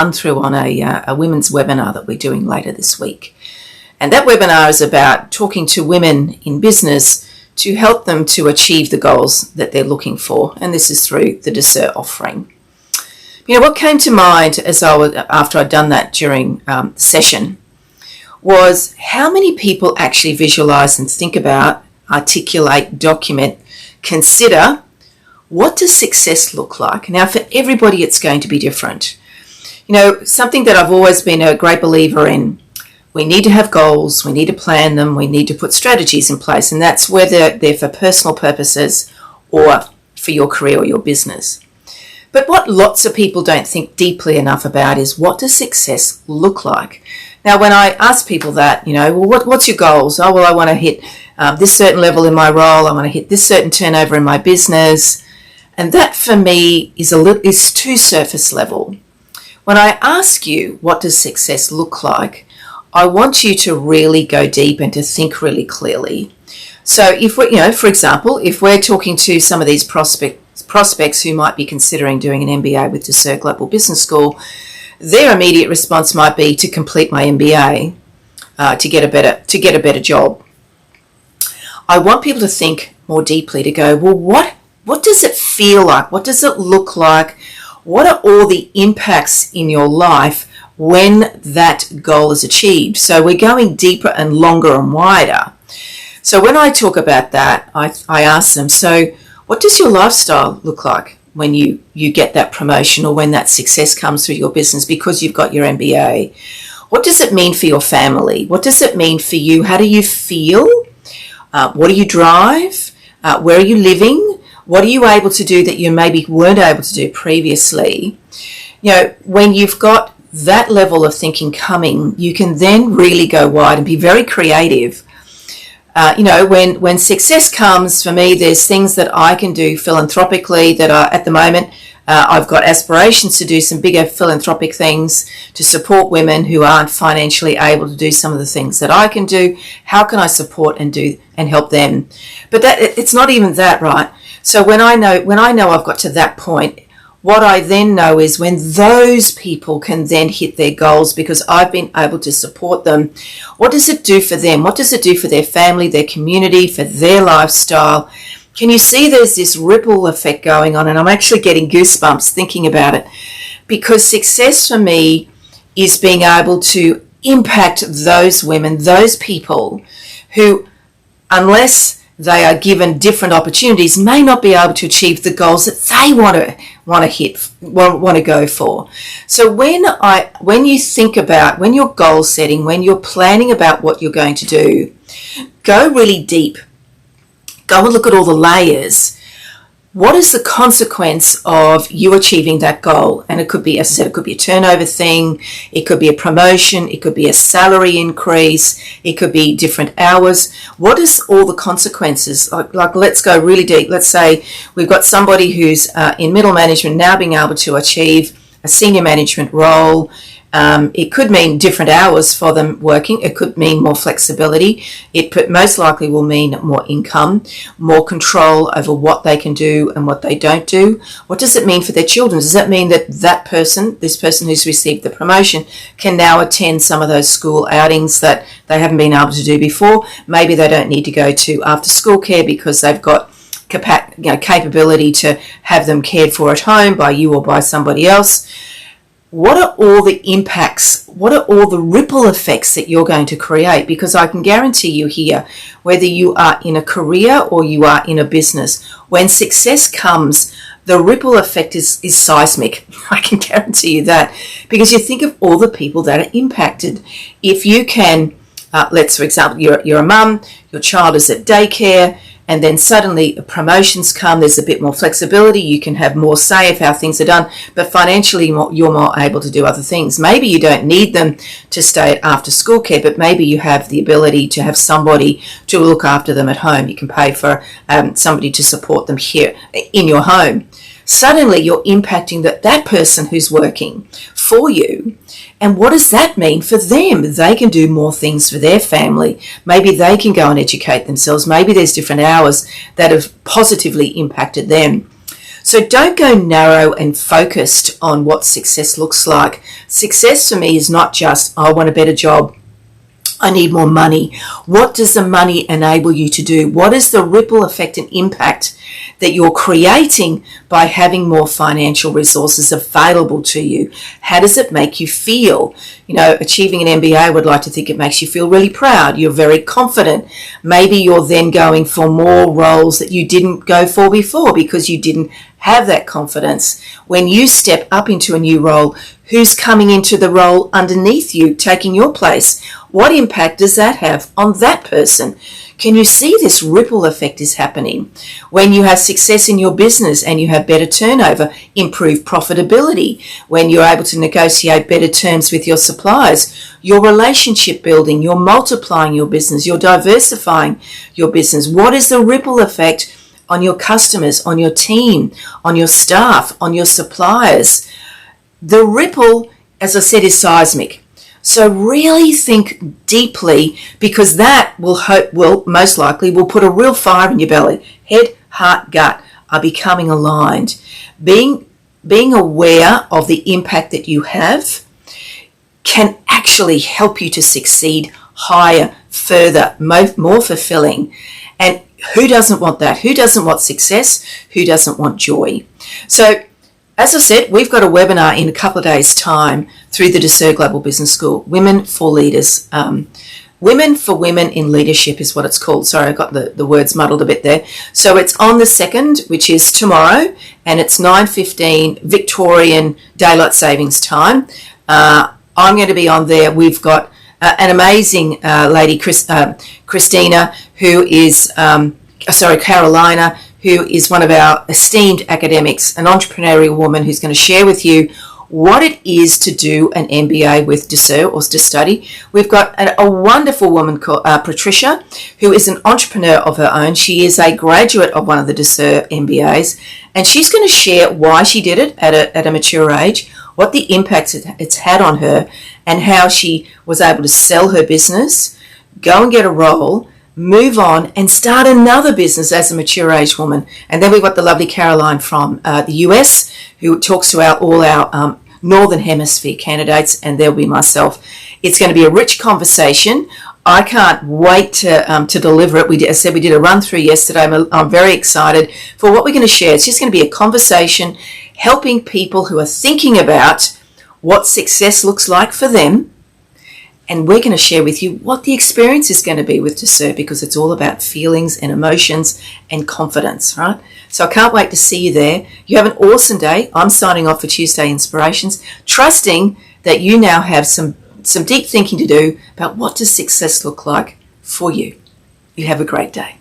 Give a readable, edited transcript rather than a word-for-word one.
run through on a women's webinar that we're doing later this week. And that webinar is about talking to women in business to help them to achieve the goals that they're looking for. And this is through the dessert offering. You know, what came to mind after I'd done that during the session was how many people actually visualize and think about, articulate, document, consider, what does success look like? Now, for everybody, it's going to be different. You know, something that I've always been a great believer in, we need to have goals, we need to plan them, we need to put strategies in place, and that's whether they're for personal purposes or for your career or your business. But what lots of people don't think deeply enough about is, what does success look like? Now, when I ask people that, you know, well, what's your goals? Oh, well, I want to hit this certain level in my role, I want to hit this certain turnover in my business, and that for me is too surface level. When I ask you, what does success look like, I want you to really go deep and to think really clearly. So if we, you know, for example, if we're talking to some of these prospects who might be considering doing an MBA with Dessert Global Business School, their immediate response might be to complete my MBA, to get a better job. I want people to think more deeply, to go, well, what does it feel like? What does it look like? What are all the impacts in your life when that goal is achieved? So we're going deeper and longer and wider. So when I talk about that, I ask them, so what does your lifestyle look like when you get that promotion or when that success comes through your business because you've got your MBA? What does it mean for your family? What does it mean for you? How do you feel? What do you drive? Where are you living? What are you able to do that you maybe weren't able to do previously? You know, when you've got that level of thinking coming, you can then really go wide and be very creative. You know, when success comes, for me, there's things that I can do philanthropically that are, at the moment, I've got aspirations to do some bigger philanthropic things to support women who aren't financially able to do some of the things that I can do. How can I support and help them? But it's not even that, right? So when I know I've got to that point, what I then know is when those people can then hit their goals because I've been able to support them, what does it do for them? What does it do for their family, their community, for their lifestyle? Can you see there's this ripple effect going on? And I'm actually getting goosebumps thinking about it, because success for me is being able to impact those women, those people who, unless they are given different opportunities, may not be able to achieve the goals that they want to go for. So when you think about, when you're goal setting, when you're planning about what you're going to do, go really deep. Go and look at all the layers. What is the consequence of you achieving that goal? And it could be, as I said, it could be a turnover thing. It could be a promotion. It could be a salary increase. It could be different hours. What is all the consequences? Like let's go really deep. Let's say we've got somebody who's in middle management now being able to achieve a senior management role. It could mean different hours for them working. It could mean more flexibility. It most likely will mean more income, more control over what they can do and what they don't do. What does it mean for their children? Does that mean that this person who's received the promotion, can now attend some of those school outings that they haven't been able to do before? Maybe they don't need to go to after school care because they've got capability to have them cared for at home by you or by somebody else. What are all the impacts? What are all the ripple effects that you're going to create? Because I can guarantee you here, whether you are in a career or you are in a business, when success comes, the ripple effect is seismic. I can guarantee you that, because you think of all the people that are impacted. If you can, for example, you're a mum, your child is at daycare, and then suddenly promotions come, there's a bit more flexibility, you can have more say of how things are done, but financially you're more able to do other things. Maybe you don't need them to stay after school care, but maybe you have the ability to have somebody to look after them at home. You can pay for somebody to support them here in your home. Suddenly you're impacting that person who's working for you. And what does that mean for them? They can do more things for their family. Maybe they can go and educate themselves. Maybe there's different hours that have positively impacted them. So don't go narrow and focused on what success looks like. Success for me is not just, I want a better job, I need more money. What does the money enable you to do? What is the ripple effect and impact that you're creating by having more financial resources available to you? How does it make you feel? You know, achieving an MBA, I would like to think it makes you feel really proud. You're very confident. Maybe you're then going for more roles that you didn't go for before because you didn't have that confidence. When you step up into a new role, who's coming into the role underneath you, taking your place? What impact does that have on that person? Can you see this ripple effect is happening? When you have success in your business and you have better turnover, improved profitability, when you're able to negotiate better terms with your suppliers, your relationship building, you're multiplying your business, you're diversifying your business. What is the ripple effect on your customers, on your team, on your staff, on your suppliers? The ripple, as I said, is seismic. So really think deeply, because that will most likely put a real fire in your belly. Head, heart, gut are becoming aligned. Being aware of the impact that you have can actually help you to succeed higher, further, more fulfilling. And who doesn't want that? Who doesn't want success? Who doesn't want joy? So, as I said, we've got a webinar in a couple of days' time through the Desser Global Business School, Women for Leaders. Women for Women in Leadership is what it's called. Sorry, I got the words muddled a bit there. So it's on the 2nd, which is tomorrow, and it's 9:15 Victorian Daylight Savings Time. I'm going to be on there. We've got an amazing lady, Christina, who is, Carolina, who is one of our esteemed academics, an entrepreneurial woman who's going to share with you what it is to do an MBA with Desser or to study. We've got a wonderful woman called Patricia, who is an entrepreneur of her own. She is a graduate of one of the Desser MBAs, and she's going to share why she did it at a mature age, what the impact it's had on her, and how she was able to sell her business, go and get a role, move on and start another business as a mature age woman. And then we've got the lovely Caroline from the US, who talks to all our Northern Hemisphere candidates, and there'll be myself. It's going to be a rich conversation. I can't wait to deliver it. I said we did a run through yesterday. I'm very excited for what we're going to share. It's just going to be a conversation helping people who are thinking about what success looks like for them. And we're going to share with you what the experience is going to be with Desser, because it's all about feelings and emotions and confidence, right? So I can't wait to see you there. You have an awesome day. I'm signing off for Tuesday Inspirations, trusting that you now have some deep thinking to do about what does success look like for you. You have a great day.